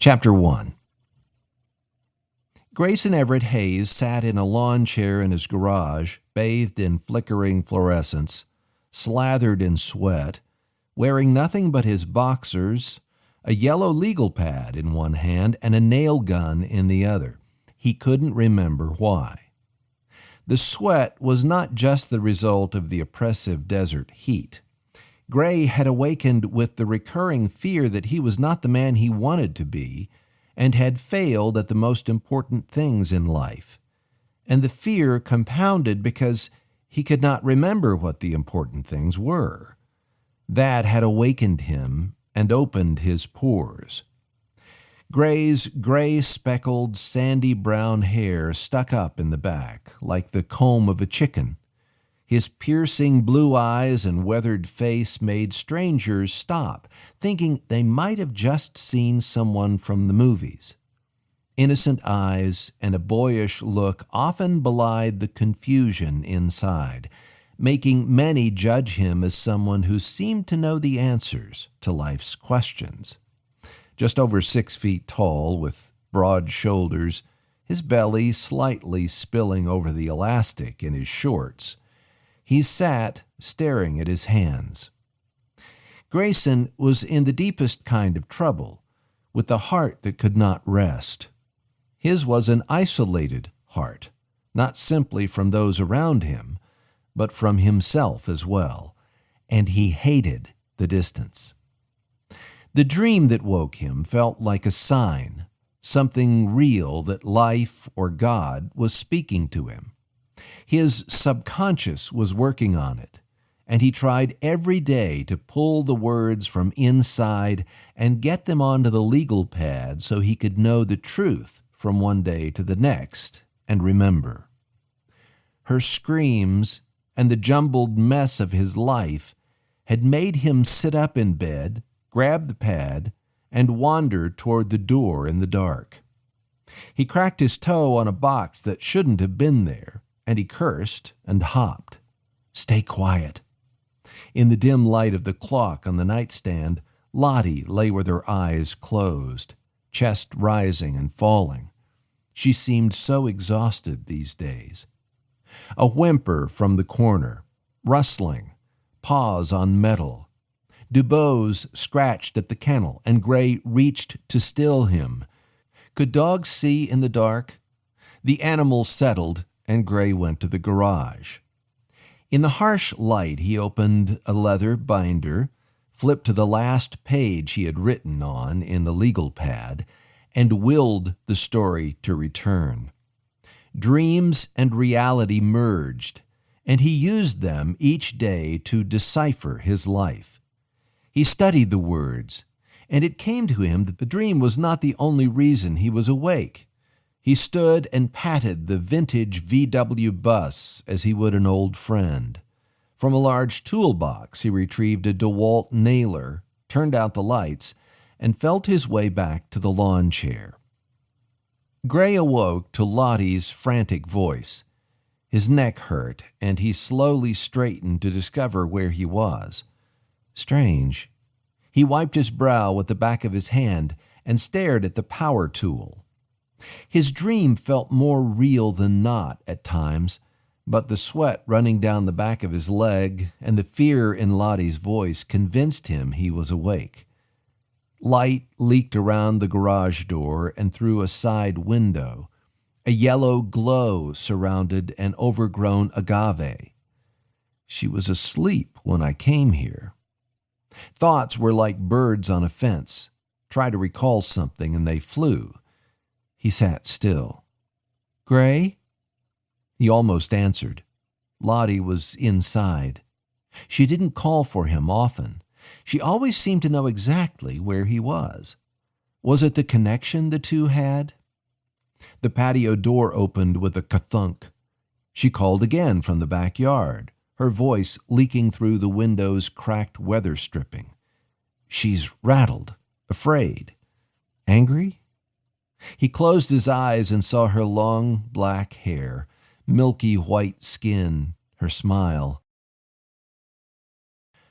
Chapter 1. Grayson Everett Hayes sat in a lawn chair in his garage, bathed in flickering fluorescence, slathered in sweat, wearing nothing but his boxers, a yellow legal pad in one hand and a nail gun in the other. He couldn't remember why. The sweat was not just the result of the oppressive desert heat. Gray had awakened with the recurring fear that he was not the man he wanted to be and had failed at the most important things in life. And the fear compounded because he could not remember what the important things were. That had awakened him and opened his pores. Gray's gray-speckled, sandy brown hair stuck up in the back like the comb of a chicken. His piercing blue eyes and weathered face made strangers stop, thinking they might have just seen someone from the movies. Innocent eyes and a boyish look often belied the confusion inside, making many judge him as someone who seemed to know the answers to life's questions. Just over 6 feet tall, with broad shoulders, his belly slightly spilling over the elastic in his shorts, he sat staring at his hands. Grayson was in the deepest kind of trouble, with a heart that could not rest. His was an isolated heart, not simply from those around him, but from himself as well, and he hated the distance. The dream that woke him felt like a sign, something real that life or God was speaking to him. His subconscious was working on it, and he tried every day to pull the words from inside and get them onto the legal pad so he could know the truth from one day to the next and remember. Her screams and the jumbled mess of his life had made him sit up in bed, grab the pad, and wander toward the door in the dark. He cracked his toe on a box that shouldn't have been there, and he cursed and hopped. Stay quiet. In the dim light of the clock on the nightstand, Lottie lay with her eyes closed, chest rising and falling. She seemed so exhausted these days. A whimper from the corner, rustling, paws on metal. Dubose scratched at the kennel, and Gray reached to still him. Could dogs see in the dark? The animal settled, and Gray went to the garage. In the harsh light, he opened a leather binder, flipped to the last page he had written on in the legal pad, and willed the story to return. Dreams and reality merged, and he used them each day to decipher his life. He studied the words, and it came to him that the dream was not the only reason he was awake. He stood and patted the vintage VW bus as he would an old friend. From a large toolbox, he retrieved a DeWalt nailer, turned out the lights, and felt his way back to the lawn chair. Gray awoke to Lottie's frantic voice. His neck hurt, and he slowly straightened to discover where he was. Strange. He wiped his brow with the back of his hand and stared at the power tool. His dream felt more real than not at times, but the sweat running down the back of his leg and the fear in Lottie's voice convinced him he was awake. Light leaked around the garage door and through a side window. A yellow glow surrounded an overgrown agave. She was asleep when I came here. Thoughts were like birds on a fence. Try to recall something and they flew. He sat still. Gray? He almost answered. Lottie was inside. She didn't call for him often. She always seemed to know exactly where he was. Was it the connection the two had? The patio door opened with a ka-thunk. She called again from the backyard, her voice leaking through the window's cracked weather stripping. She's rattled, afraid, angry? He closed his eyes and saw her long black hair, milky white skin, her smile.